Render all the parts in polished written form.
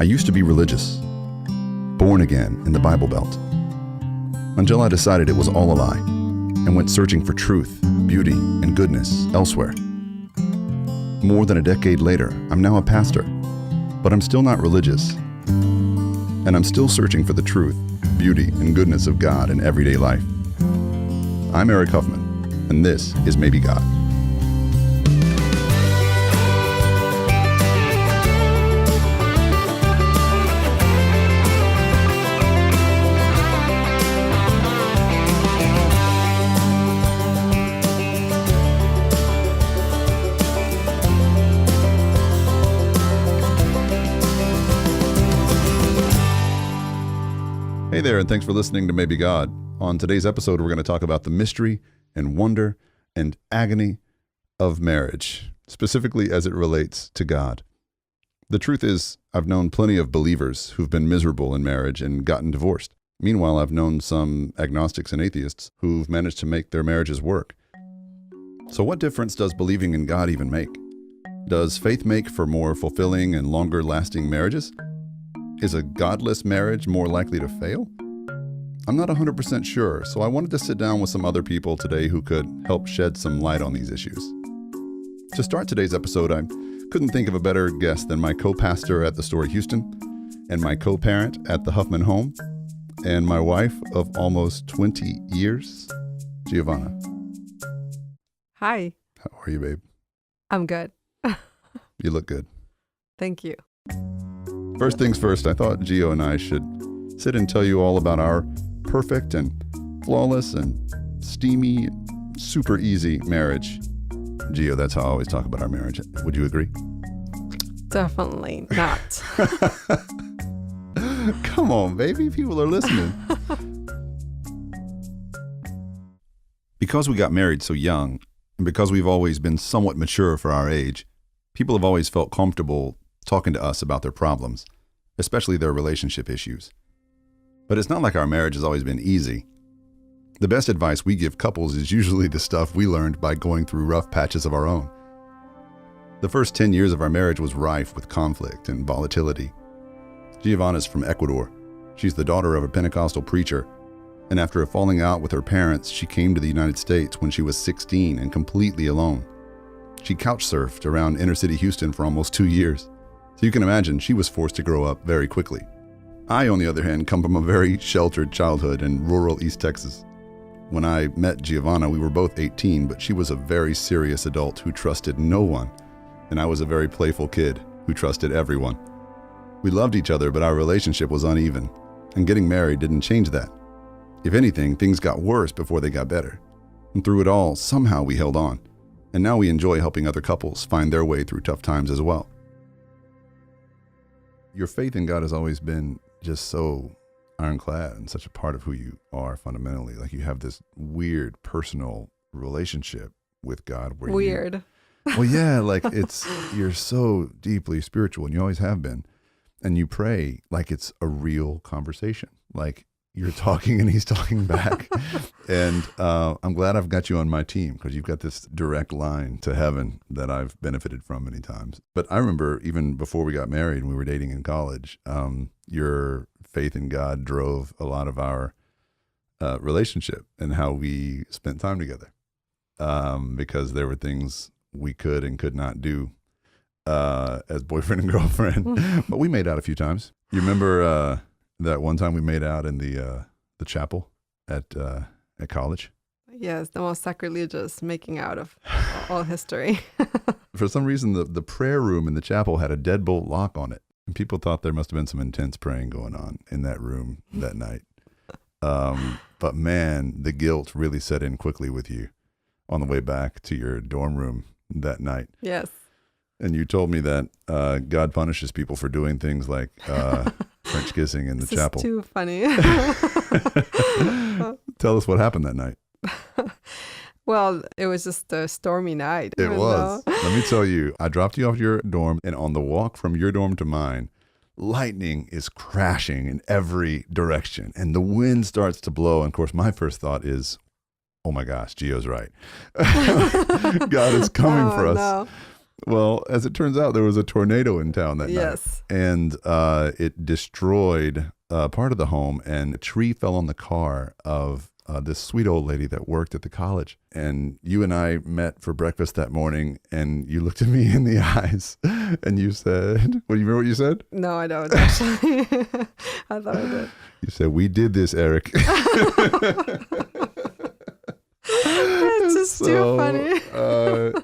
I used to be religious, born again in the Bible Belt, until I decided it was all a lie and went searching for truth, beauty, and goodness elsewhere. More than a decade later, I'm now a pastor, but I'm still not religious, and I'm still searching for the truth, beauty, and goodness of God in everyday life. I'm Eric Huffman, and this is Maybe God. Hey there, and thanks for listening to Maybe God. On today's episode, we're going to talk about the mystery and wonder and agony of marriage, specifically as it relates to God. The truth is, I've known plenty of believers who've been miserable in marriage and gotten divorced. Meanwhile, I've known some agnostics and atheists who've managed to make their marriages work. So what difference does believing in God even make? Does faith make for more fulfilling and longer-lasting marriages? Is a godless marriage more likely to fail? I'm not 100% sure, so I wanted to sit down with some other people today who could help shed some light on these issues. To start today's episode, I couldn't think of a better guest than my co-pastor at the Story Houston, and my co-parent at the Huffman home, and my wife of almost 20 years, Geovanna. Hi. How are you, babe? I'm good. You look good. Thank you. First things first, I thought Gio and I should sit and tell you all about our perfect and flawless and steamy, super easy marriage. Gio, that's how I always talk about our marriage. Would you agree? Definitely not. Come on, baby. People are listening. Because we got married so young, and because we've always been somewhat mature for our age, people have always felt comfortable talking to us about their problems, especially their relationship issues. But it's not like our marriage has always been easy. The best advice we give couples is usually the stuff we learned by going through rough patches of our own. The first 10 years of our marriage was rife with conflict and volatility. Geovanna's from Ecuador. She's the daughter of a Pentecostal preacher, and after a falling out with her parents, she came to the United States when she was 16 and completely alone. She couch surfed around inner city Houston for almost 2 years. So you can imagine she was forced to grow up very quickly. I, on the other hand, come from a very sheltered childhood in rural East Texas. When I met Geovanna, we were both 18, but she was a very serious adult who trusted no one, and I was a very playful kid who trusted everyone. We loved each other, but our relationship was uneven, and getting married didn't change that. If anything, things got worse before they got better. And through it all, somehow we held on, and now we enjoy helping other couples find their way through tough times as well. Your faith in God has always been just so ironclad and such a part of who you are fundamentally. Like you have this weird personal relationship with God. Weird. Well, yeah, like you're so deeply spiritual and you always have been. And you pray like it's a real conversation. Like you're talking and he's talking back. And I'm glad I've got you on my team because you've got this direct line to heaven that I've benefited from many times. But I remember even before we got married and we were dating in college, your faith in God drove a lot of our relationship and how we spent time together because there were things we could and could not do as boyfriend and girlfriend. But we made out a few times. You remember that one time we made out in the chapel at college? Yes, the most sacrilegious making out of all history. For some reason, the prayer room in the chapel had a deadbolt lock on it. And people thought there must have been some intense praying going on in that room that night. But man, the guilt really set in quickly with you on the way back to your dorm room that night. Yes. And you told me that God punishes people for doing things like French kissing in the chapel. This is too funny. Tell us what happened that night. Well, it was just a stormy night. It was. Let me tell you, I dropped you off your dorm, and on the walk from your dorm to mine, lightning is crashing in every direction, and the wind starts to blow. And of course, my first thought is, oh my gosh, Gio's right. God is coming for us. No. Well, as it turns out, there was a tornado in town that Yes. night, and it destroyed part of the home, and a tree fell on the car of this sweet old lady that worked at the college. And you and I met for breakfast that morning, and you looked at me in the eyes, and you said, "Well, you remember what you said?" No, I don't actually. I thought I did. You said, "We did this, Eric." It's just too funny.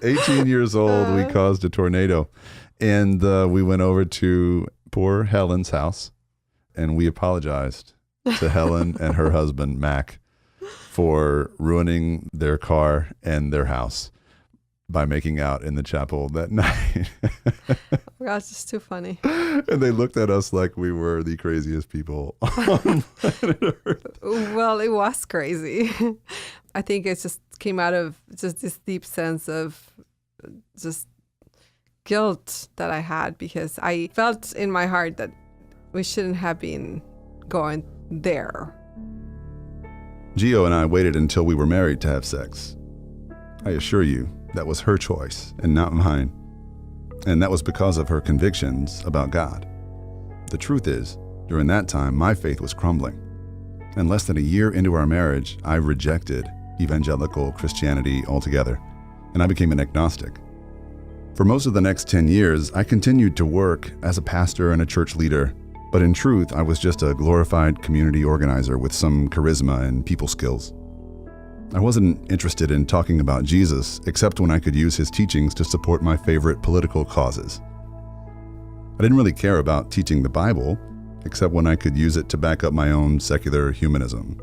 18 years old, we caused a tornado, and we went over to poor Helen's house, and we apologized to Helen and her husband, Mac, for ruining their car and their house by making out in the chapel that night. Oh gosh, it's too funny. And they looked at us like we were the craziest people on planet Earth. Well, it was crazy. I think it just came out of just this deep sense of just guilt that I had, because I felt in my heart that we shouldn't have been going there. Gio and I waited until we were married to have sex. I assure you, that was her choice and not mine. And that was because of her convictions about God. The truth is, during that time, my faith was crumbling. And less than a year into our marriage, I rejected evangelical Christianity altogether, and I became an agnostic. For most of the next 10 years, I continued to work as a pastor and a church leader, but in truth, I was just a glorified community organizer with some charisma and people skills. I wasn't interested in talking about Jesus, except when I could use his teachings to support my favorite political causes. I didn't really care about teaching the Bible, except when I could use it to back up my own secular humanism.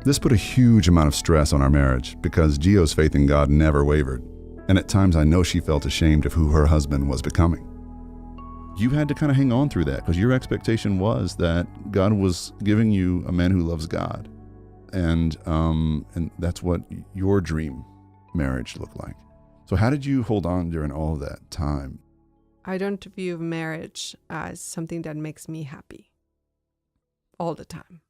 This put a huge amount of stress on our marriage because Gio's faith in God never wavered, and at times I know she felt ashamed of who her husband was becoming. You had to kind of hang on through that because your expectation was that God was giving you a man who loves God, and that's what your dream marriage looked like. So how did you hold on during all of that time? I don't view marriage as something that makes me happy all the time.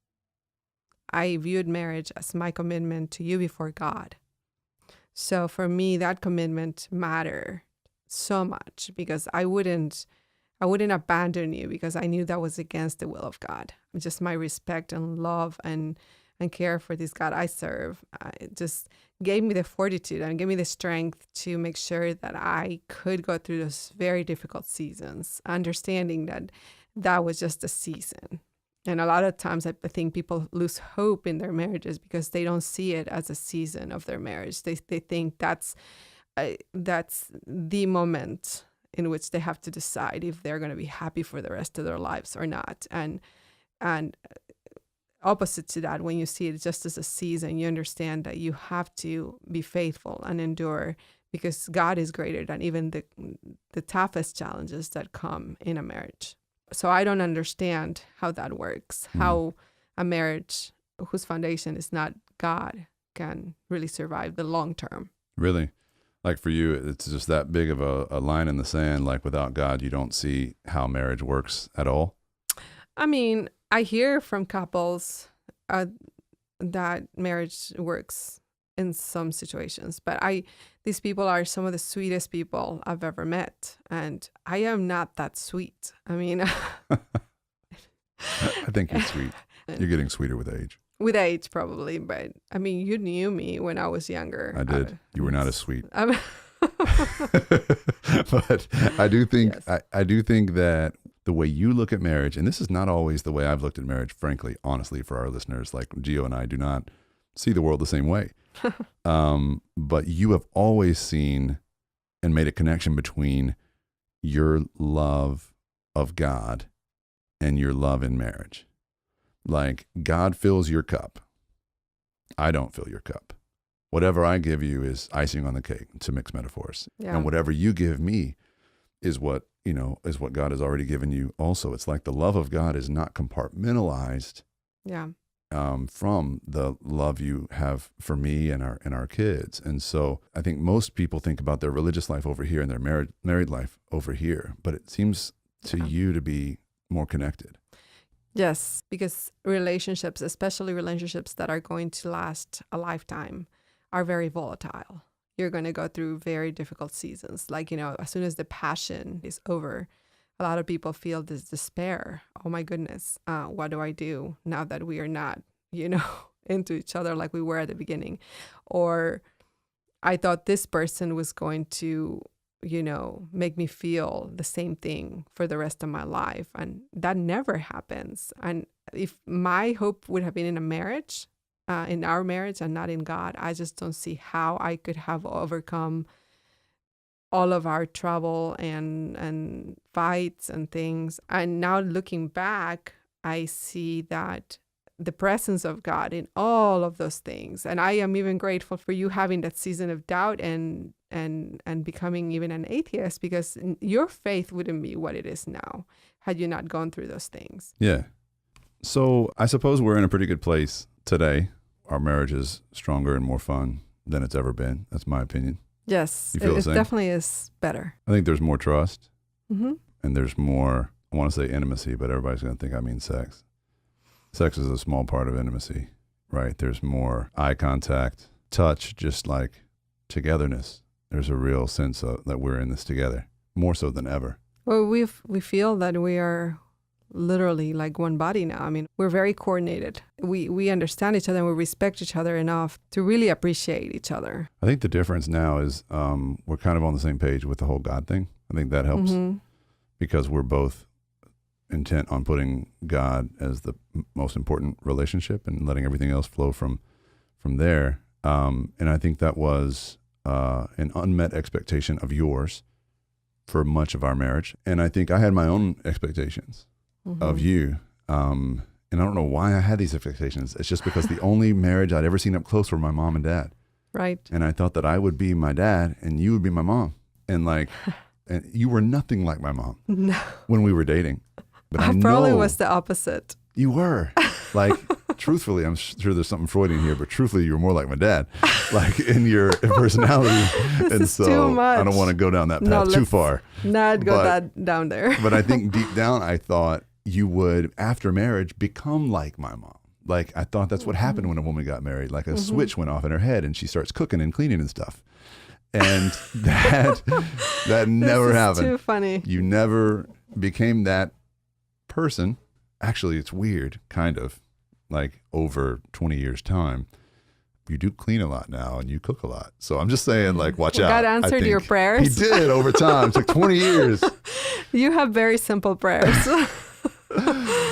I viewed marriage as my commitment to you before God. So for me, that commitment mattered so much because I wouldn't abandon you because I knew that was against the will of God. Just my respect and love and care for this God I serve it just gave me the fortitude and gave me the strength to make sure that I could go through those very difficult seasons, understanding that that was just a season. And a lot of times I think people lose hope in their marriages because they don't see it as a season of their marriage. They think that's the moment in which they have to decide if they're going to be happy for the rest of their lives or not. And opposite to that, when you see it just as a season, you understand that you have to be faithful and endure because God is greater than even the toughest challenges that come in a marriage. So I don't understand how that works, how a marriage whose foundation is not God can really survive the long term. Really? Like for you, it's just that big of a line in the sand, like without God, you don't see how marriage works at all? I mean, I hear from couples that marriage works in some situations, but these people are some of the sweetest people I've ever met, and I am not that sweet. I mean, I think you're sweet. You're getting sweeter with age. With age, probably, but I mean, you knew me when I was younger. I did. You were not as sweet. But I do think Yes. I do think that the way you look at marriage, and this is not always the way I've looked at marriage, frankly, honestly, for our listeners, like Gio and I do not see the world the same way. But you have always seen and made a connection between your love of God and your love in marriage. Like God fills your cup. I don't fill your cup. Whatever I give you is icing on the cake, to mix metaphors. Yeah. And whatever you give me is what God has already given you also. It's like the love of God is not compartmentalized yeah. From the love you have for me and our kids. And so I think most people think about their religious life over here and their married life over here, but it seems to you to be more connected. Yes, because relationships, especially relationships that are going to last a lifetime, are very volatile. you're going to go through very difficult seasons. Like, as soon as the passion is over, a lot of people feel this despair. Oh my goodness, what do I do now that we are not, into each other like we were at the beginning? Or I thought this person was going to, make me feel the same thing for the rest of my life. And that never happens. And if my hope would have been in a marriage, in our marriage and not in God, I just don't see how I could have overcome all of our trouble and fights and things. And now looking back, I see that the presence of God in all of those things. And I am even grateful for you having that season of doubt and becoming even an atheist, because your faith wouldn't be what it is now had you not gone through those things. Yeah. So I suppose we're in a pretty good place today. Our marriage is stronger and more fun than it's ever been. That's my opinion. Yes, You feel the it same? definitely is better. I think there's more trust Mm-hmm. and there's more, I want to say intimacy, but everybody's going to think I mean sex. Sex is a small part of intimacy, right? There's more eye contact, touch, just like togetherness. There's a real sense that we're in this together, more so than ever. Well, we feel that we are literally like one body now. I mean, we're very coordinated. We understand each other and we respect each other enough to really appreciate each other. I think the difference now is we're kind of on the same page with the whole God thing. I think that helps because we're both intent on putting God as the most important relationship and letting everything else flow from there. And I think that was an unmet expectation of yours for much of our marriage. And I think I had my own expectations of you. And I don't know why I had these expectations. It's just because the only marriage I'd ever seen up close were my mom and dad. Right. And I thought that I would be my dad and you would be my mom. And and you were nothing like my mom No. when we were dating. But I probably was the opposite. You were. Truthfully, I'm sure there's something Freudian here, but truthfully, you were more like my dad, in your personality. This and is so too much. I don't want to go down that path No, too let's far. Not go down there. But I think deep down, I thought you would, after marriage, become like my mom. I thought that's what happened when a woman got married. Like a switch went off in her head and she starts cooking and cleaning and stuff. And that never happened. Too funny. You never became that person. Actually, it's weird, kind of, over 20 years' time. You do clean a lot now and you cook a lot. So I'm just saying, watch out. God answered your prayers. He did over time. It took 20 years. You have very simple prayers.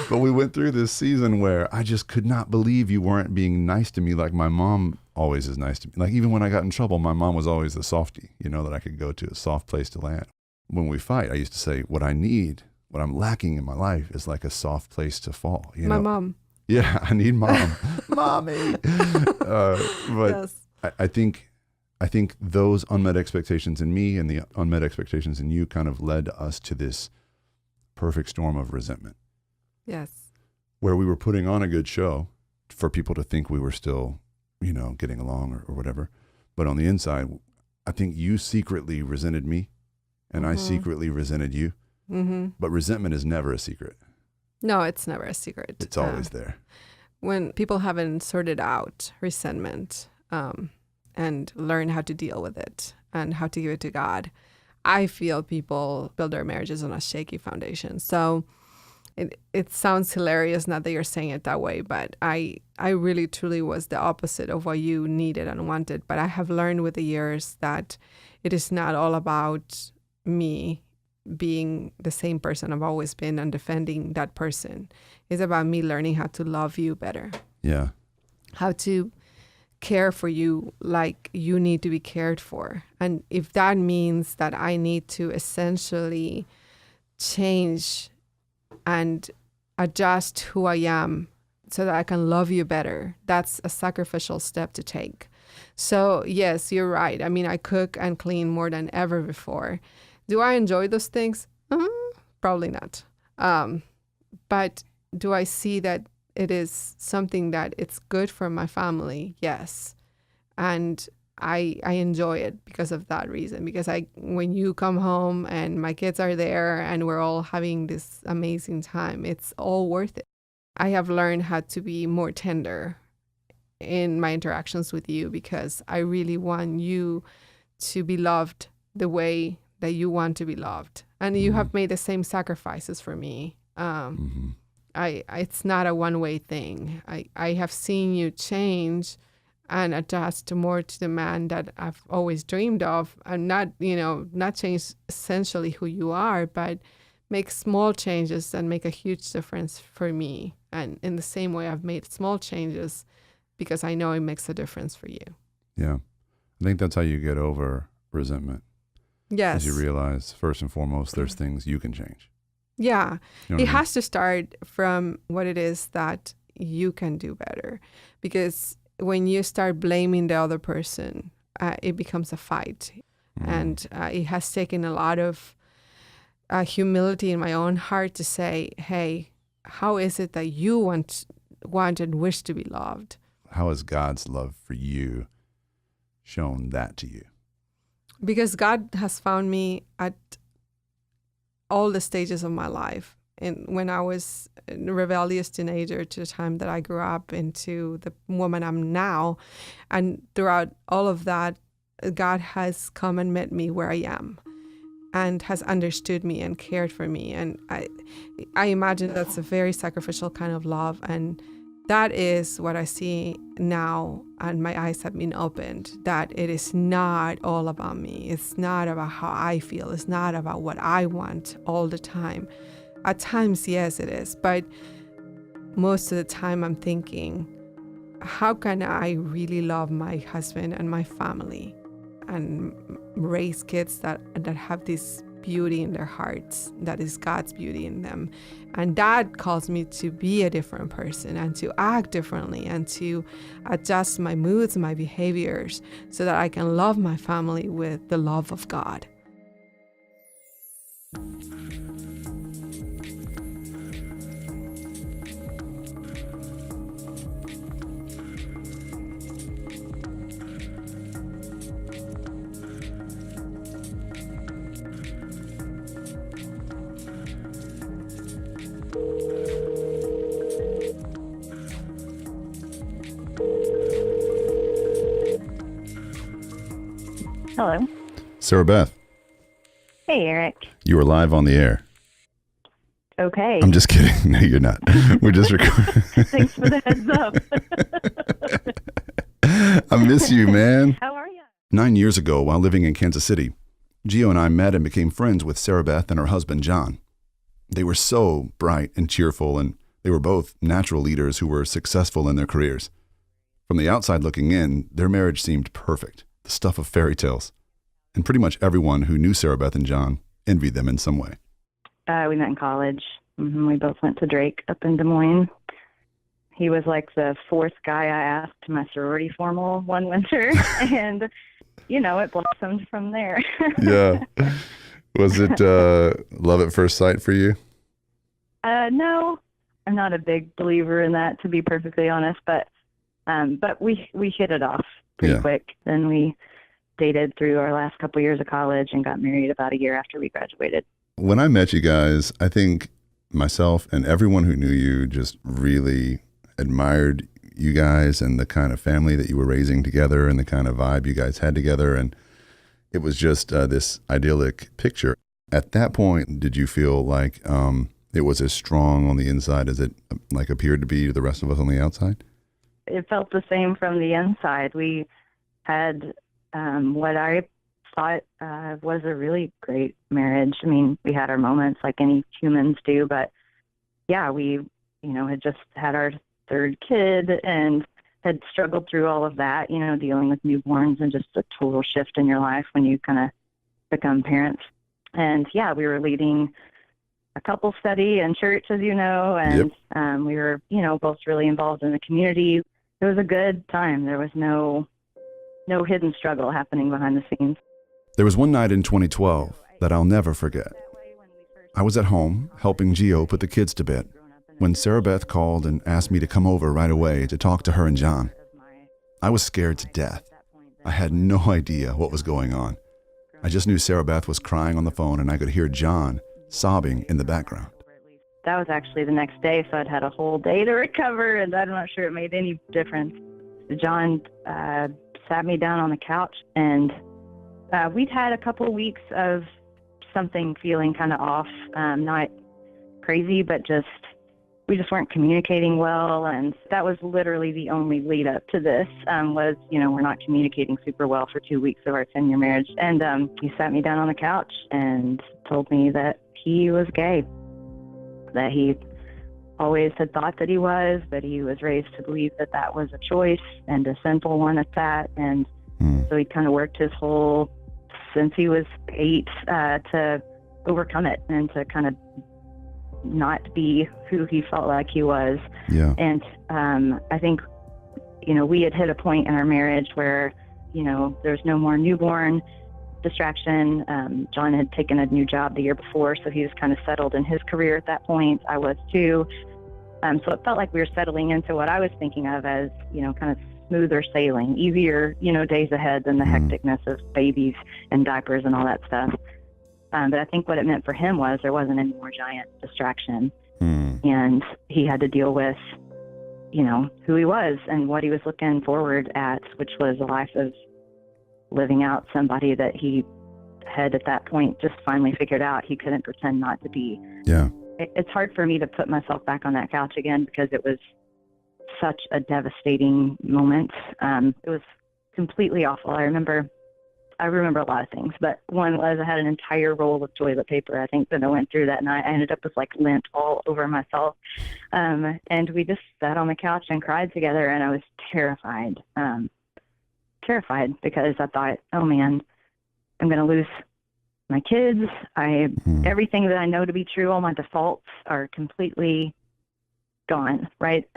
But we went through this season where I just could not believe you weren't being nice to me like my mom always is nice to me. Even when I got in trouble, my mom was always the softie, that I could go to, a soft place to land. When we fight, I used to say, what I need, what I'm lacking in my life is a soft place to fall. My mom. Yeah, I need mom. Mommy. But Yes. I think those unmet expectations in me and the unmet expectations in you kind of led us to this perfect storm of resentment. Yes. Where we were putting on a good show for people to think we were still, getting along or whatever. But on the inside, I think you secretly resented me and I secretly resented you. Mm-hmm. But resentment is never a secret. No, it's never a secret. It's always there. When people haven't sorted out resentment and learn how to deal with it and how to give it to God, I feel people build their marriages on a shaky foundation. So it sounds hilarious, not that you're saying it that way, but I really truly was the opposite of what you needed and wanted. But I have learned with the years that it is not all about me being the same person I've always been and defending that person. It's about me learning how to love you better. Yeah. How to care for you like you need to be cared for. And if that means that I need to essentially change and adjust who I am so that I can love you better, that's a sacrificial step to take. So yes, you're right. I mean, I cook and clean more than ever before. Do I enjoy those things? Probably not. But do I see that it is something that it's good for my family? Yes. And I enjoy it because of that reason. Because when you come home and my kids are there and we're all having this amazing time, it's all worth it. I have learned how to be more tender in my interactions with you because I really want you to be loved the way that you want to be loved. And you have made the same sacrifices for me. It's not a one-way thing. I have seen you change and adjust more to the man that I've always dreamed of, and not change essentially who you are, but make small changes that make a huge difference for me. And in the same way, I've made small changes because I know it makes a difference for you. Yeah. I think that's how you get over resentment. Yes. As you realize, first and foremost, there's things you can change. Yeah. You know It has to start from what it is that you can do better. Because when you start blaming the other person, it becomes a fight. And it has taken a lot of humility in my own heart to say, hey, how is it that you want and wish to be loved? How has God's love for you shown that to you? Because God has found me at all the stages of my life. And when I was a rebellious teenager to the time that I grew up into the woman I'm now. And throughout all of that, God has come and met me where I am and has understood me and cared for me. And I imagine that's a very sacrificial kind of love. And that is what I see now, and my eyes have been opened, that it is not all about me. It's not about how I feel. It's not about what I want all the time. At times, yes, it is. But most of the time I'm thinking, how can I really love my husband and my family and raise kids that have this beauty in their hearts, that is God's beauty in them? And that calls me to be a different person and to act differently and to adjust my moods, my behaviors, so that I can love my family with the love of God. Hello. Sara Beth, Hey, Eric. you are live on the air. Okay. I'm just kidding. No, you're not. We're just recording. Thanks for the heads up. I miss you, man. How are you? 9 years ago, while living in Kansas City, Gio and I met and became friends with Sara Beth and her husband, John. They were so bright and cheerful, and they were both natural leaders who were successful in their careers. From the outside looking in, their marriage seemed perfect, the stuff of fairy tales. And pretty much everyone who knew Sara Beth and John envied them in some way. We met in college. We both went to Drake up in Des Moines. He was like the fourth guy I asked to my sorority formal one winter, and, it blossomed from there. Yeah. Was it love at first sight for you? No, I'm not a big believer in that, to be perfectly honest, but we hit it off pretty quick. Then we dated through our last couple of years of college and got married about a year after we graduated. When I met you guys, I think myself and everyone who knew you just really admired you guys and the kind of family that you were raising together and the kind of vibe you guys had together. And it was just this idyllic picture. At that point, did you feel like it was as strong on the inside as it appeared to be to the rest of us on the outside? It felt the same from the inside. We had what I thought was a really great marriage. I mean, we had our moments like any humans do, but yeah, we, had just had our third kid and had struggled through all of that, dealing with newborns and just a total shift in your life when you kind of become parents. And yeah, we were leading a couple study in church, as you know, and we were, both really involved in the community. It was a good time. There was no hidden struggle happening behind the scenes. There was one night in 2012 that I'll never forget. I was at home helping Gio put the kids to bed when Sara Beth called and asked me to come over right away to talk to her and John. I was scared to death. I had no idea what was going on. I just knew Sara Beth was crying on the phone and I could hear John sobbing in the background. That was actually the next day, so I'd had a whole day to recover, and I'm not sure it made any difference. John sat me down on the couch and We'd had a couple of weeks of something feeling kind of off, not crazy, but we just weren't communicating well. And that was literally the only lead up to this, was, we're not communicating super well for 2 weeks of our 10-year marriage. And he sat me down on the couch and told me that he was gay, that he always had thought that he was, but he was raised to believe that that was a choice and a sinful one at that. And so he kind of worked his whole, since he was 8, to overcome it and to kind of not be who he felt like he was. Yeah. And I think, we had hit a point in our marriage where, there's no more newborn distraction. John had taken a new job the year before, so he was kind of settled in his career at that point. I was too. So it felt like we were settling into what I was thinking of as, kind of smoother sailing, easier, days ahead than the hecticness of babies and diapers and all that stuff. But I think what it meant for him was there wasn't any more giant distraction. And he had to deal with, who he was and what he was looking forward at, which was a life of living out somebody that he had at that point just finally figured out he couldn't pretend not to be. Yeah. It's hard for me to put myself back on that couch again because it was such a devastating moment. It was completely awful. I remember a lot of things, but one was I had an entire roll of toilet paper, I think, that I went through that night. I ended up with lint all over myself. And we just sat on the couch and cried together, and I was terrified because I thought, oh man, I'm going to lose my kids. Everything that I know to be true, all my defaults are completely gone. Right.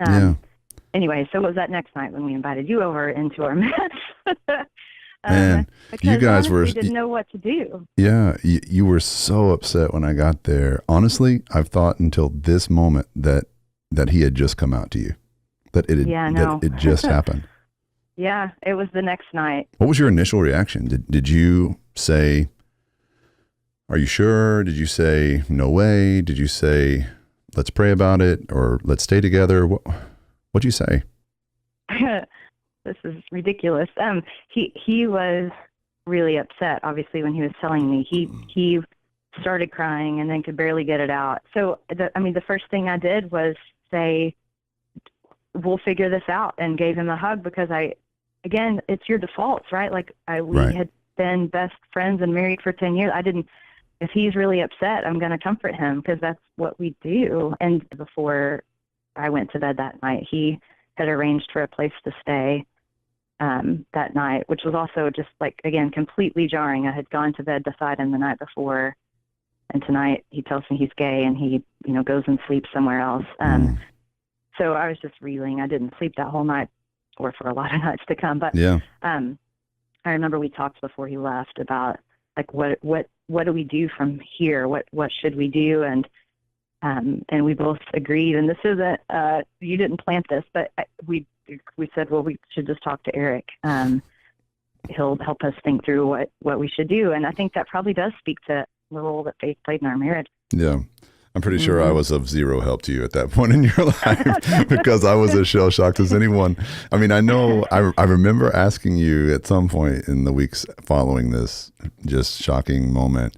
Anyway, so it was that next night when we invited you over into our mess. Man, you guys were didn't know what to do. Yeah, you were so upset when I got there. Honestly, I've thought until this moment that he had just come out to you, that it just happened. Yeah, it was the next night. What was your initial reaction? Did you say, "Are you sure?" Did you say, "No way"? Did you say, "Let's pray about it," or "Let's stay together"? What'd you say? This is ridiculous. He was really upset, obviously, when he was telling me. He started crying and then could barely get it out. So, the first thing I did was say, we'll figure this out, and gave him a hug because again, it's your defaults, right? We had been best friends and married for 10 years. If he's really upset, I'm going to comfort him because that's what we do. And before I went to bed that night, he had arranged for a place to stay that night, which was also just again, completely jarring. I had gone to bed beside him the night before, and tonight he tells me he's gay and he, goes and sleeps somewhere else. So I was just reeling. I didn't sleep that whole night or for a lot of nights to come. But yeah. I remember we talked before he left about what do we do from here? What should we do? And we both agreed, and this isn't, you didn't plant this, but we said, well, we should just talk to Eric. He'll help us think through what we should do. And I think that probably does speak to the role that faith played in our marriage. Yeah. I'm pretty sure I was of zero help to you at that point in your life because I was as shell shocked as anyone. I mean, I know I remember asking you at some point in the weeks following this just shocking moment,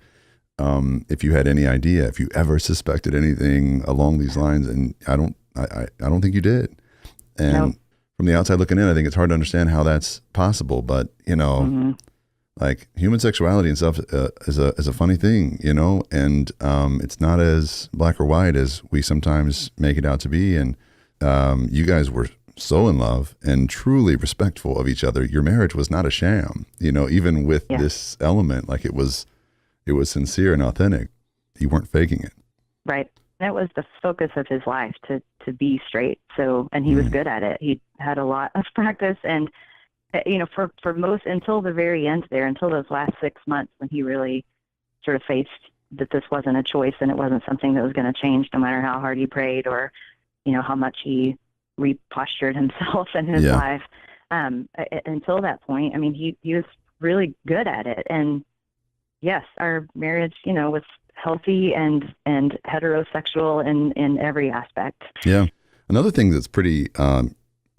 if you had any idea, if you ever suspected anything along these lines, and I don't think you did. And no. From the outside looking in, I think it's hard to understand how that's possible. But human sexuality and stuff is a funny thing, and it's not as black or white as we sometimes make it out to be. And you guys were so in love and truly respectful of each other. Your marriage was not a sham, even with this element, it was sincere and authentic. You weren't faking it. Right. That was the focus of his life, to be straight. So, and he was good at it. He had a lot of practice, and for most, until the very end there, until those last 6 months when he really sort of faced that this wasn't a choice and it wasn't something that was going to change no matter how hard he prayed or, how much he repostured himself in his life. Until that point, he was really good at it. And yes, our marriage, was healthy and heterosexual in every aspect. Yeah. Another thing that's pretty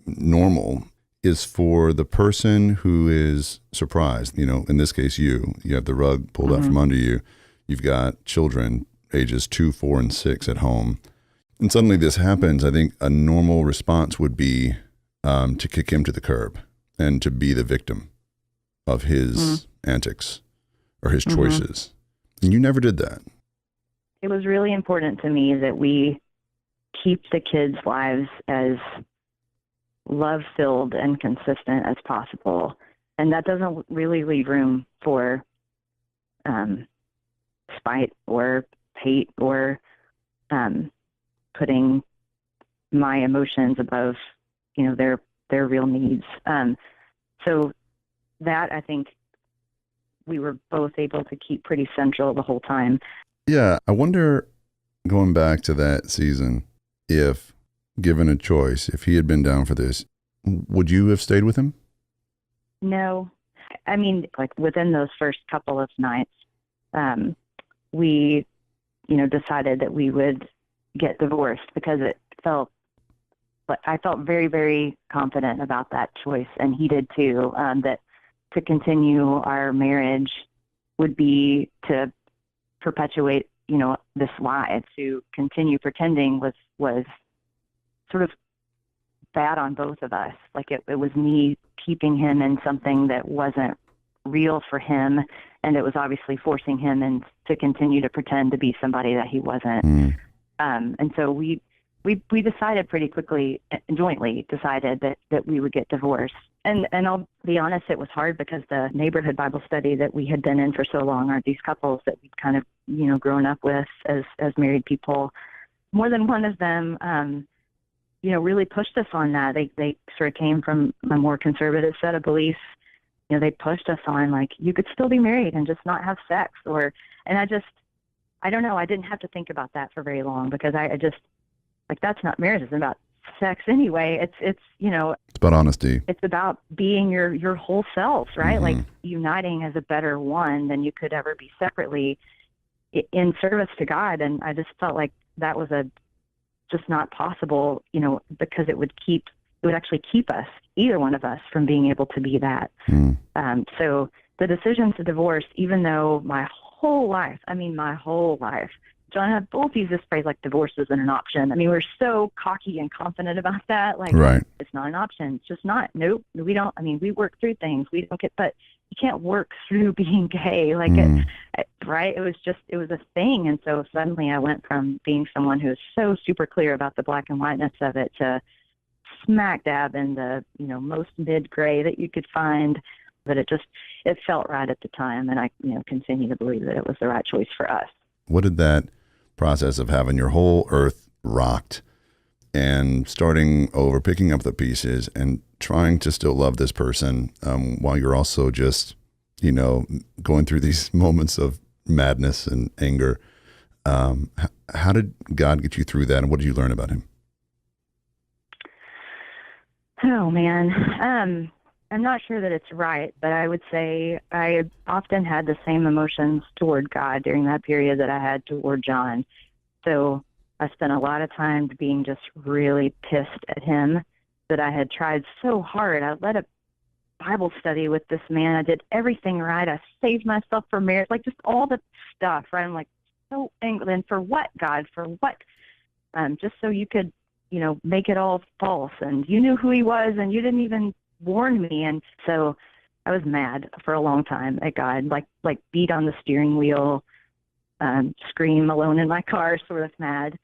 normal is for the person who is surprised. In this case, you have the rug pulled out from under you. You've got children ages 2, 4, and 6 at home. And suddenly this happens. I think a normal response would be to kick him to the curb and to be the victim of his antics or his choices. And you never did that. It was really important to me that we keep the kids' lives as love-filled and consistent as possible. And that doesn't really leave room for spite or hate or putting my emotions above, their real needs. So that, I think, we were both able to keep pretty central the whole time. Yeah, I wonder, going back to that season, if given a choice, if he had been down for this, would you have stayed with him? No. I mean, like within those first couple of nights, we, decided that we would get divorced because I felt very, very confident about that choice, and he did too, that to continue our marriage would be to perpetuate, this lie. To continue pretending was sort of bad on both of us. Like it was me keeping him in something that wasn't real for him, and it was obviously forcing him and to continue to pretend to be somebody that he wasn't. And so we decided pretty quickly, jointly decided that we would get divorced. And I'll be honest, it was hard because the neighborhood Bible study that we had been in for so long are these couples that we'd kind of, grown up with as married people. More than one of them, really pushed us on that. They sort of came from a more conservative set of beliefs. They pushed us on, like, you could still be married and just not have sex. And I don't know, I didn't have to think about that for very long because I just, like, that's not marriage. It's about sex anyway. It's It's about honesty. It's about being your whole selves, right? Like uniting as a better one than you could ever be separately in service to God. And I just felt like that was just not possible, because it would actually keep us, either one of us, from being able to be that. So the decision to divorce, even though my whole life, John and I both use this phrase like divorce isn't an option. I mean, we're so cocky and confident about that. Like, right. It's not an option. It's just not. Nope. We don't. I mean, we work through things. We don't get, but you can't work through being gay. Like, right. It was a thing. And so suddenly I went from being someone who was so super clear about the black and whiteness of it to smack dab in the, most mid gray that you could find. But it felt right at the time. And I, continue to believe that it was the right choice for us. What did that process of having your whole earth rocked and starting over, picking up the pieces and trying to still love this person while you're also just, going through these moments of madness and anger. How did God get you through that, and what did you learn about him? Oh, man. I'm not sure that it's right, but I would say I often had the same emotions toward God during that period that I had toward John. So I spent a lot of time being just really pissed at him that I had tried so hard. I led a Bible study with this man. I did everything right. I saved myself for marriage, like just all the stuff, right? I'm like, so angry. And for what, God? For what? Just so you could, make it all false. And you knew who he was, and you didn't even warn me. And so I was mad for a long time at God, like beat on the steering wheel, scream alone in my car, sort of mad.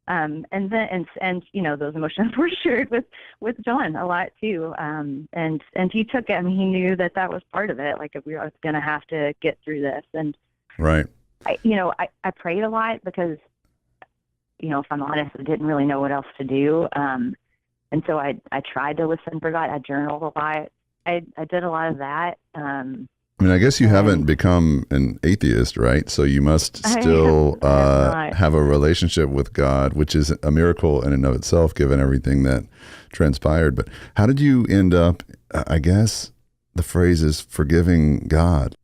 And then, those emotions were shared with John a lot too. And he took it. I mean, he knew that was part of it. Like, if we were going to have to get through this. And right. I prayed a lot because, if I'm honest, I didn't really know what else to do. And so I tried to listen for God. I journaled a lot. I did a lot of that. I guess you haven't become an atheist, right? So you must still have a relationship with God, which is a miracle in and of itself, given everything that transpired. But how did you end up, I guess the phrase is forgiving God?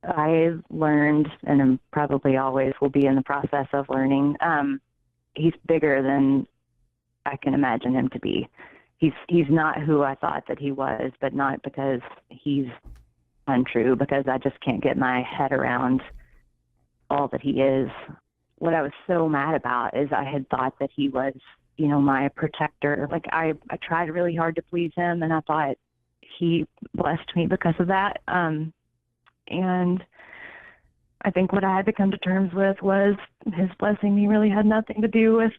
I learned, and I'm probably always will be in the process of learning, he's bigger than I can imagine him to be. he's not who I thought that he was, but not because he's untrue, because I just can't get my head around all that he is. What I was so mad about is I had thought that he was, my protector. Like I tried really hard to please him, and I thought he blessed me because of that. And I think what I had to come to terms with was his blessing me really had nothing to do with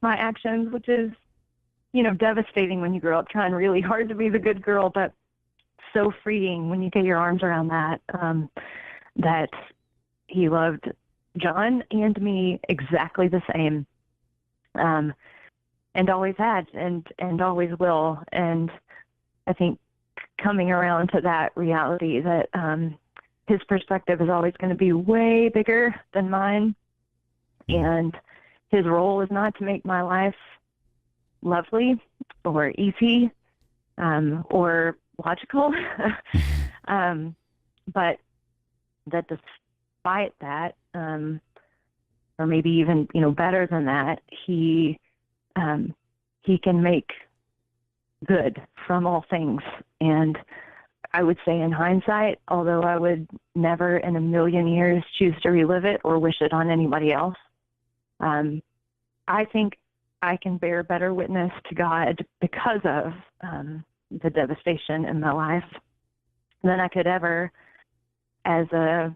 my actions, which is, devastating when you grow up trying really hard to be the good girl, but so freeing when you get your arms around that, that he loved John and me exactly the same, and always had, and always will. And I think coming around to that reality that his perspective is always going to be way bigger than mine, and his role is not to make my life lovely or easy or logical, but that despite that, or maybe even better than that, he can make good from all things. And I would say in hindsight, although I would never in a million years choose to relive it or wish it on anybody else, I think I can bear better witness to God because of the devastation in my life than I could ever as a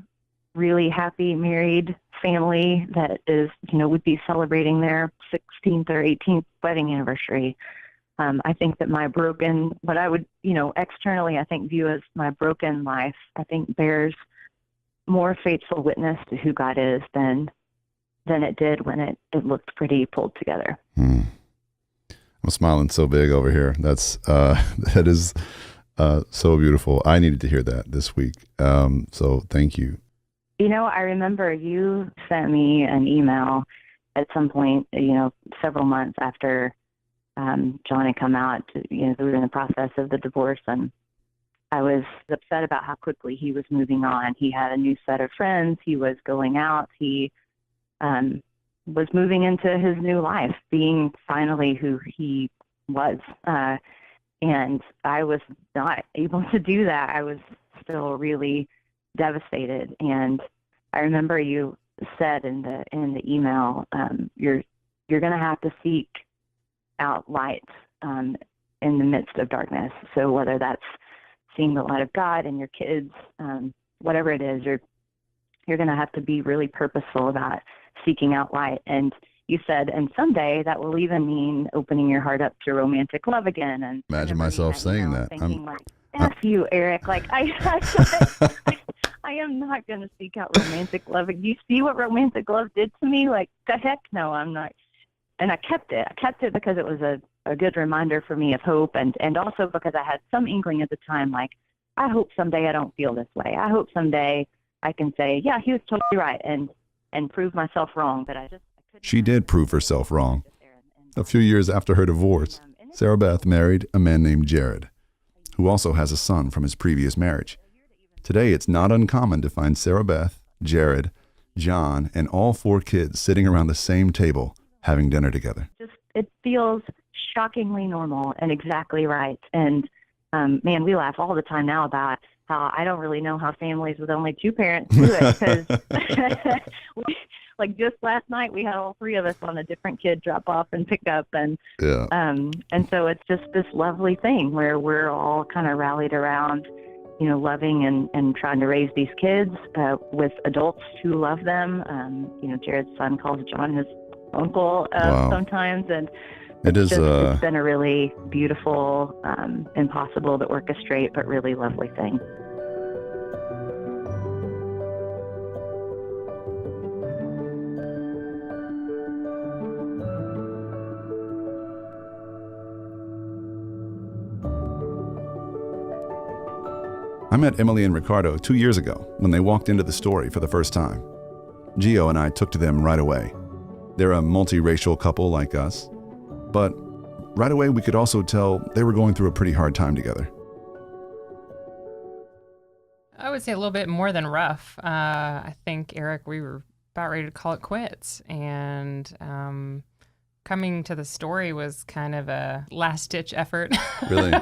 really happy married family that is, would be celebrating their 16th or 18th wedding anniversary. I think that my broken, what I would, externally, I think view as my broken life, I think bears more faithful witness to who God is than it did when it looked pretty pulled together. I'm smiling so big over here. That is so beautiful. I needed to hear that this week. So thank you. I remember you sent me an email at some point, several months after John had come out. We were in the process of the divorce, and I was upset about how quickly he was moving on. He had a new set of friends. He was going out. He was moving into his new life, being finally who he was. And I was not able to do that. I was still really devastated. And I remember you said in the email, you're going to have to seek out light in the midst of darkness. So whether that's seeing the light of God in your kids, whatever it is, you're going to have to be really purposeful about seeking out light. And you said, and someday that will even mean opening your heart up to romantic love again. And imagine myself saying that. Thinking F you, Eric. Like I am not going to seek out romantic love. You see what romantic love did to me? Like, the heck no, I'm not. And I kept it. I kept it because it was a good reminder for me of hope, and also because I had some inkling at the time, like, I hope someday I don't feel this way. I hope someday I can say, yeah, he was totally right, and prove myself wrong. But I couldn't. She did prove herself wrong. A few years after her divorce, Sara Beth married a man named Jared, who also has a son from his previous marriage. Today, it's not uncommon to find Sara Beth, Jared, John, and all 4 kids sitting around the same table having dinner together. It feels shockingly normal and exactly right. And man, we laugh all the time now about how I don't really know how families with only 2 parents do it, because like just last night we had all 3 of us on a different kid drop off and pick up, and so it's just this lovely thing where we're all kind of rallied around, loving and trying to raise these kids with adults who love them. Jared's son calls John his uncle sometimes, and it's been a really beautiful, impossible to orchestrate, but really lovely thing. I met Emily and Ricardo 2 years ago when they walked into the story for the first time. Gio and I took to them right away. They're a multiracial couple like us, but right away we could also tell they were going through a pretty hard time together. I would say a little bit more than rough. I think, Eric, we were about ready to call it quits, and coming to the story was kind of a last-ditch effort. Really?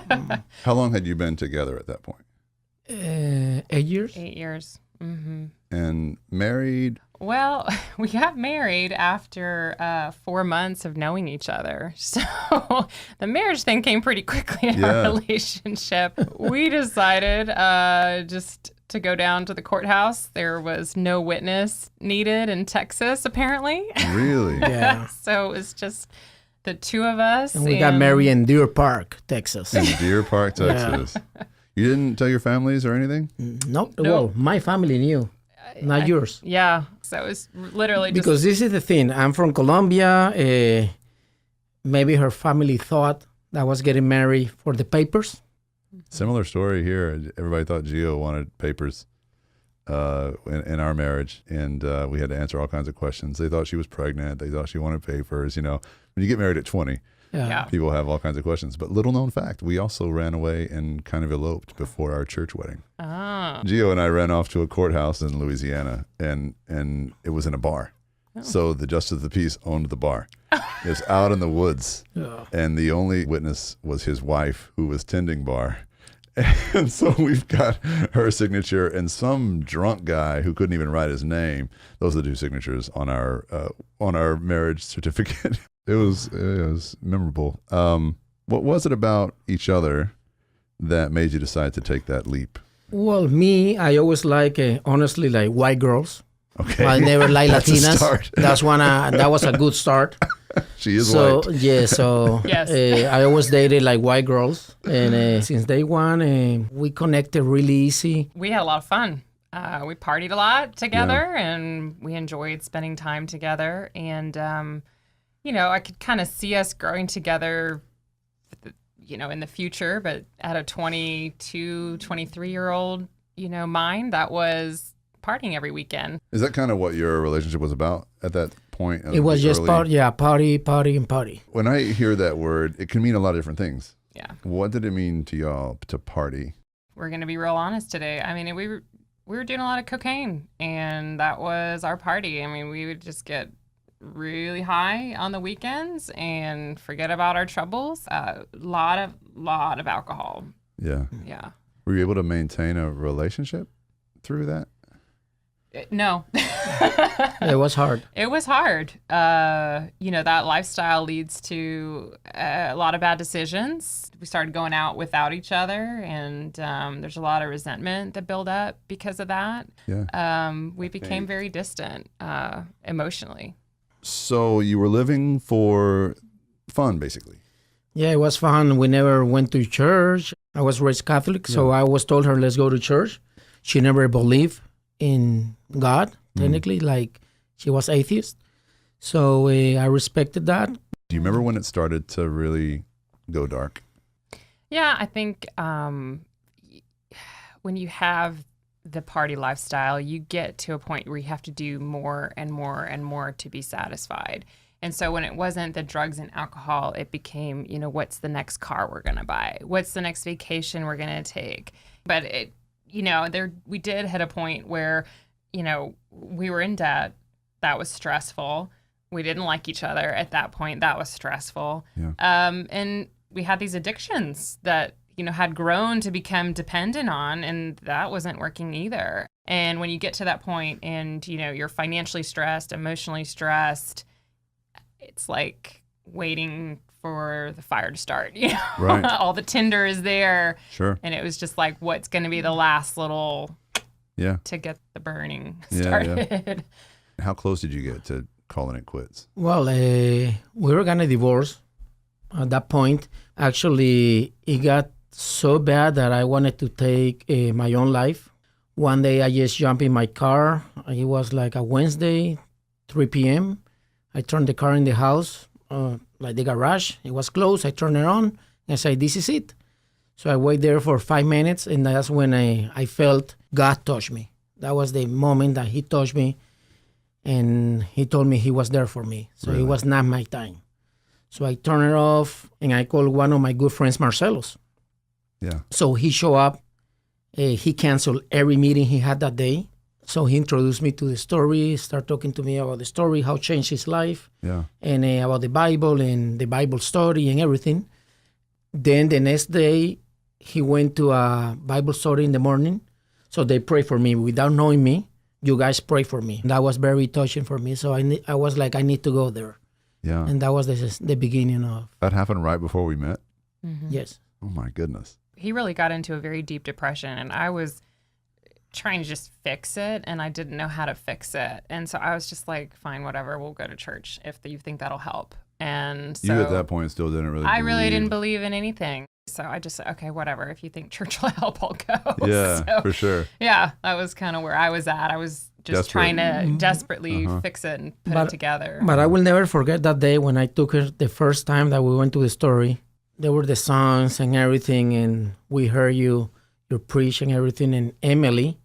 How long had you been together at that point? 8 years. 8 years. Mm-hmm. And married? Well, we got married after 4 months of knowing each other. So the marriage thing came pretty quickly in our relationship. We decided just to go down to the courthouse. There was no witness needed in Texas, apparently. Really? Yeah. So it was just the two of us. And we got married in Deer Park, Texas. In Deer Park, Texas. You didn't tell your families or anything? Nope. Well, my family knew, not yours. Yeah. So it was literally just... Because this is the thing. I'm from Colombia. Maybe her family thought that I was getting married for the papers. Similar story here. Everybody thought Gio wanted papers in our marriage, and we had to answer all kinds of questions. They thought she was pregnant. They thought she wanted papers. You know, when you get married at 20, people have all kinds of questions. But little known fact, we also ran away and kind of eloped before our church wedding. Oh. Gio and I ran off to a courthouse in Louisiana, and it was in a bar. Oh. So the justice of the peace owned the bar. It was out in the woods, and the only witness was his wife, who was tending bar. And so we've got her signature and some drunk guy who couldn't even write his name. Those are the two signatures on our marriage certificate. It was memorable. What was it about each other that made you decide to take that leap? Well, me, I always honestly, white girls. Okay. I never liked Latinas. Start. That was a good start. She is white. Yeah, so yes. I always dated white girls. And since day one, we connected really easy. We had a lot of fun. We partied a lot together, and we enjoyed spending time together. And, I could kind of see us growing together, in the future. But at a 22, 23-year-old, mind, that was partying every weekend. Is that kind of what your relationship was about at that point? It was just party, and party. When I hear that word, it can mean a lot of different things. Yeah. What did it mean to y'all to party? We're going to be real honest today. I mean, we were doing a lot of cocaine, and that was our party. I mean, we would just get really high on the weekends and forget about our troubles. Lot of alcohol. Yeah. Yeah. Were you able to maintain a relationship through that? No. It was hard. It was hard. That lifestyle leads to a lot of bad decisions. We started going out without each other, and there's a lot of resentment that built up because of that. Yeah. We became very distant emotionally. So you were living for fun, basically. Yeah, it was fun. We never went to church. I was raised Catholic, so I always told her, let's go to church. She never believed in God, technically, she was atheist. So I respected that. Do you remember when it started to really go dark? Yeah, I think when you have the party lifestyle, you get to a point where you have to do more and more and more to be satisfied. And so when it wasn't the drugs and alcohol, it became, what's the next car we're going to buy? What's the next vacation we're going to take? But we did hit a point where, we were in debt. That was stressful. We didn't like each other at that point. That was stressful. Yeah. And we had these addictions that, had grown to become dependent on, and that wasn't working either. And when you get to that point and, you're financially stressed, emotionally stressed, it's like waiting for the fire to start. Right. All the tinder is there. Sure. And it was just like, what's going to be the last little to get the burning started. Yeah. How close did you get to calling it quits? Well, we were going to divorce at that point. Actually, it got so bad that I wanted to take my own life. One day I just jumped in my car. It was like a Wednesday, 3 p.m. I turned the car in the house, the garage. It was closed. I turned it on and I said, this is it. So I waited there for 5 minutes, and that's when I felt God touch me. That was the moment that he touched me, and he told me he was there for me. So It was not my time. So I turned it off, and I called one of my good friends, Marcelo's. Yeah. So he showed up. He canceled every meeting he had that day. So he introduced me to the story, started talking to me about the story, how it changed his life, Yeah. and about the Bible and the Bible story and everything. Then the next day, he went to a Bible study in the morning. So they prayed for me without knowing me. You guys pray for me. That was very touching for me. So I was like, I need to go there. Yeah. And that was the beginning of, That happened right before we met? yes. Oh, my goodness. He really got into a very deep depression, and I was trying to just fix it, and I didn't know how to fix it. And so I was just like, fine, whatever, we'll go to church if you think that'll help. And so You at that point still didn't really I really didn't believe in anything. So I just said, okay, whatever. If you think church will help, I'll go. Yeah, So, for sure. yeah, that was kind of where I was at. I was just Desperate. trying to desperately fix it and put it together. But I will never forget that day when I took her the first time that we went to the story. There were the songs and everything, and we heard you preach and everything, and Emily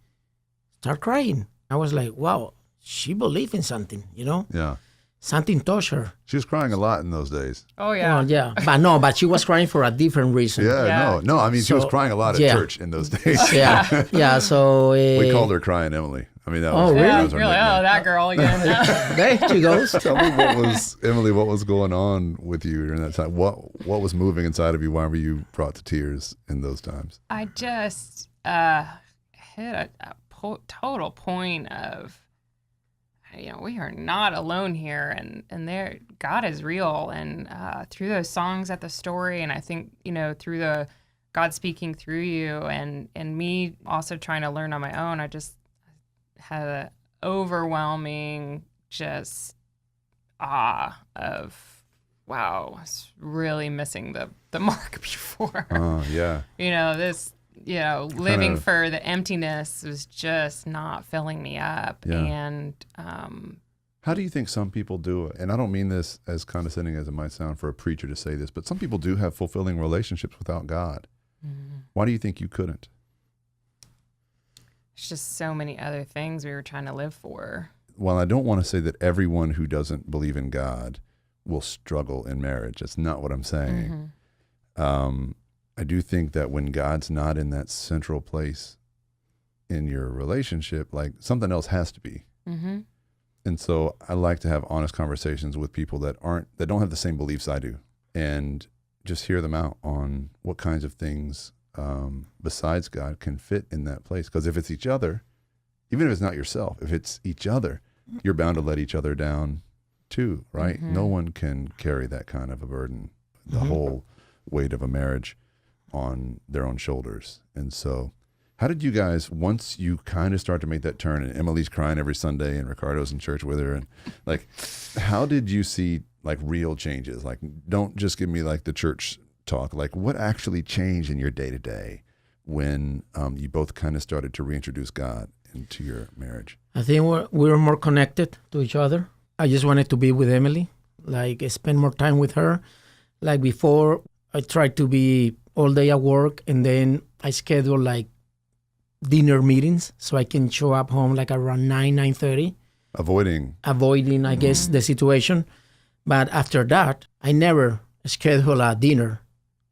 started crying. I was like, wow, she believed in something, Yeah. Something touched her. She was crying a lot in those days. Oh, yeah. Well, yeah. But she was crying for a different reason. Yeah. No. I mean, she was So, crying a lot at yeah. church in those days. Yeah. Yeah. So We called her Crying Emily. I mean, that was, Oh, really? that Yeah, was our really? nickname. Oh, that girl again. there she goes. Tell me Emily, what was going on with you during that time? What was moving inside of you? Why were you brought to tears in those times? I just hit a total point of, we are not alone here, and there, God is real. And through those songs at the story, and I think, through the God speaking through you, and me also trying to learn on my own, I just had an overwhelming just awe of, wow, I was really missing the mark before. Oh, yeah. Living for the emptiness was just not filling me up. Yeah. And How do you think some people do it? And I don't mean this as condescending as it might sound for a preacher to say this, but some people do have fulfilling relationships without God. Why do you think you couldn't? it's just so many other things we were trying to live for. While I don't want to say that everyone who doesn't believe in God will struggle in marriage, that's not what I'm saying. I do think that when God's not in that central place in your relationship, like something else has to be. And so I like to have honest conversations with people that don't have the same beliefs I do, and just hear them out on what kinds of things besides God can fit in that place. Because if it's each other, even if it's not yourself, if it's each other, you're bound to let each other down too, right? No one can carry that kind of a burden, the whole weight of a marriage on their own shoulders. And so how did you guys, once you kind of start to make that turn, and Emily's crying every Sunday and Ricardo's in church with her, and like, how did you see like real changes? Like, don't just give me like the church talk, like what actually changed in your day to day when you both kind of started to reintroduce God into your marriage? I think we were more connected to each other. I just wanted to be with Emily, like spend more time with her. Like before, I tried to be all day at work, and then I schedule like dinner meetings so I can show up home like around 9:30. Avoiding, I guess, the situation. But after that, I never schedule a dinner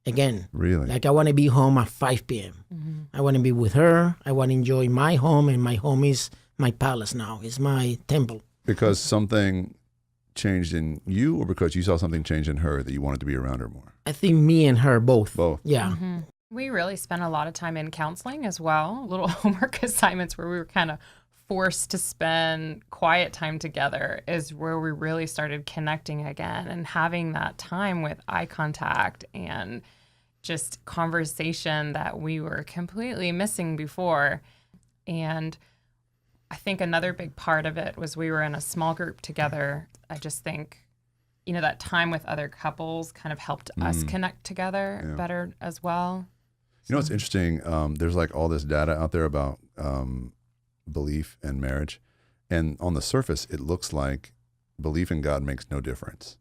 again. really? Like I want to be home at 5 p.m. I want to be with her. I want to enjoy my home, and my home is my palace now. It's my temple. Because something changed in you, or because you saw something change in her that you wanted to be around her more? I think me and her both. Both. Yeah. We really spent a lot of time in counseling as well, little homework assignments where we were kind of forced to spend quiet time together is where we really started connecting again and having that time with eye contact and just conversation that we were completely missing before. And I think another big part of it was we were in a small group together. I just think, that time with other couples kind of helped us connect together better as well. It's interesting. There's like all this data out there about belief and marriage. And on the surface, it looks like belief in God makes no difference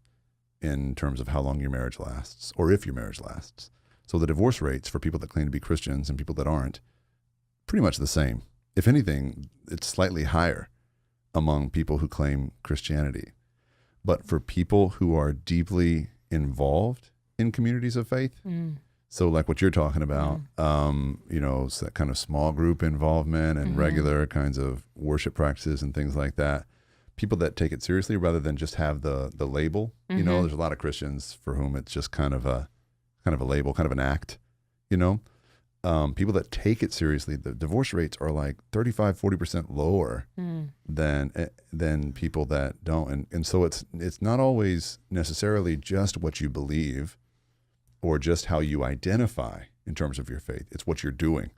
in terms of how long your marriage lasts or if your marriage lasts. So the divorce rates for people that claim to be Christians and people that aren't, pretty much the same. If anything, it's slightly higher among people who claim Christianity. But for people who are deeply involved in communities of faith, So like what you're talking about, so that kind of small group involvement and regular kinds of worship practices and things like that. People that take it seriously rather than just have the label. There's a lot of Christians for whom it's just kind of a label, kind of an act, People that take it seriously, the divorce rates are like 35-40% lower than people that don't. And so it's not always necessarily just what you believe or just how you identify in terms of your faith. It's what you're doing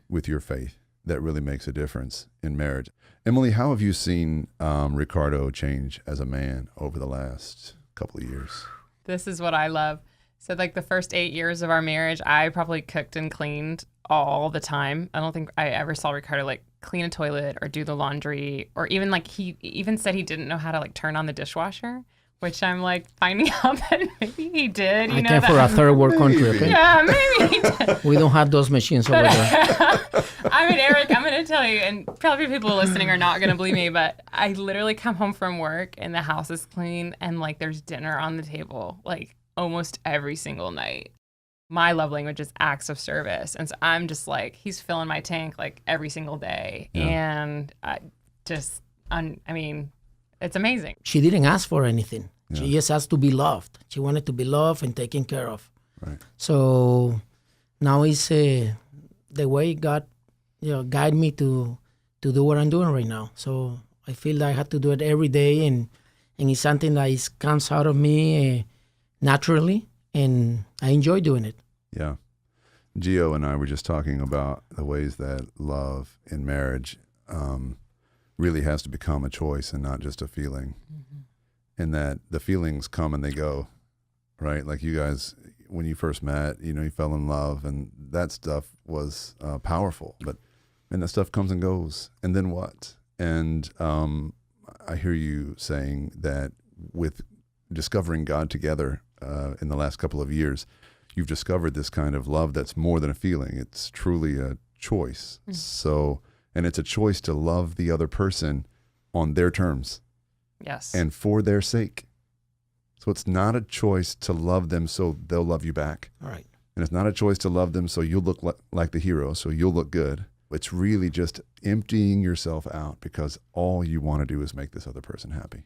with your faith that really makes a difference in marriage. Emily, how have you seen Ricardo change as a man over the last couple of years? This is what I love. So like the first 8 years of our marriage, I probably cooked and cleaned all the time. I don't think I ever saw Ricardo like clean a toilet or do the laundry, or even like he even said he didn't know how to like turn on the dishwasher, which I'm like finding out that maybe he did. I came for a third world country, okay? Yeah, maybe he did. We don't have those machines over there. I mean, Eric, I'm going to tell you, and probably people listening are not going to believe me, but I literally come home from work and the house is clean and like there's dinner on the table, like almost every single night. My love language is acts of service. And so I'm just like, he's filling my tank like every single day. Yeah. And I mean, it's amazing. She didn't ask for anything. Yeah. She just asked to be loved. She wanted to be loved and taken care of. Right. So now it's the way God, guide me to do what I'm doing right now. So I feel that I have to do it every day, and it's something that comes out of me naturally, and I enjoy doing it. Yeah. Gio and I were just talking about the ways that love in marriage really has to become a choice and not just a feeling. And that the feelings come and they go, right? Like you guys, when you first met, you fell in love, and that stuff was powerful. And that stuff comes and goes. And then what? And I hear you saying that with discovering God together in the last couple of years, you've discovered this kind of love that's more than a feeling. It's truly a choice. So, and it's a choice to love the other person on their terms. Yes. And for their sake. So it's not a choice to love them so they'll love you back. All right. And it's not a choice to love them so you'll look like the hero, so you'll look good. It's really just emptying yourself out because all you want to do is make this other person happy.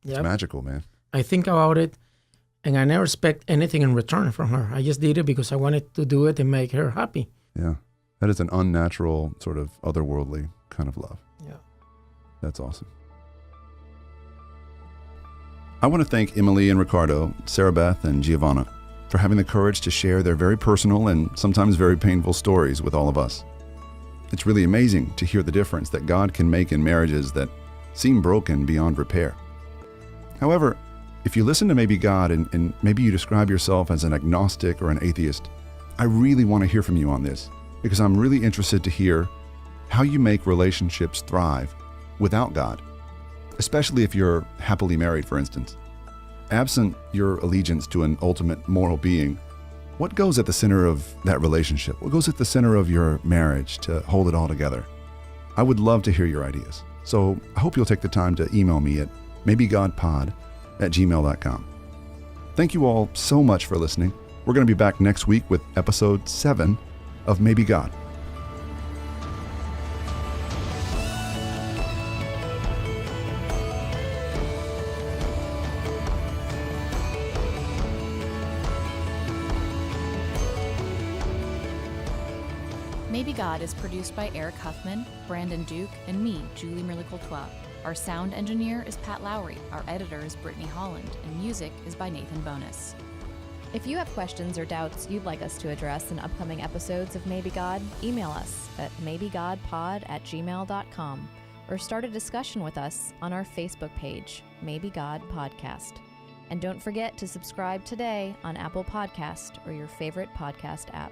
It's magical, man. I think about it, and I never expect anything in return from her. I just did it because I wanted to do it and make her happy. Yeah. That is an unnatural, sort of otherworldly kind of love. Yeah. That's awesome. I want to thank Emily and Ricardo, Sara Beth and Geovanna for having the courage to share their very personal and sometimes very painful stories with all of us. It's really amazing to hear the difference that God can make in marriages that seem broken beyond repair. However, if you listen to Maybe God and maybe you describe yourself as an agnostic or an atheist, I really want to hear from you on this, because I'm really interested to hear how you make relationships thrive without God, especially if you're happily married, for instance. Absent your allegiance to an ultimate moral being, what goes at the center of that relationship? What goes at the center of your marriage to hold it all together? I would love to hear your ideas. So I hope you'll take the time to email me at maybegodpod@gmail.com. Thank you all so much for listening. We're going to be back next week with episode 7 of Maybe God. Maybe God is produced by Eric Huffman, Brandon Duke, and me, Julie Merle-Courtois. Our sound engineer is Pat Lowry, our editor is Brittany Holland, and music is by Nathan Bonus. If you have questions or doubts you'd like us to address in upcoming episodes of Maybe God, email us at maybegodpod@gmail.com or start a discussion with us on our Facebook page, Maybe God Podcast. And don't forget to subscribe today on Apple Podcast or your favorite podcast app.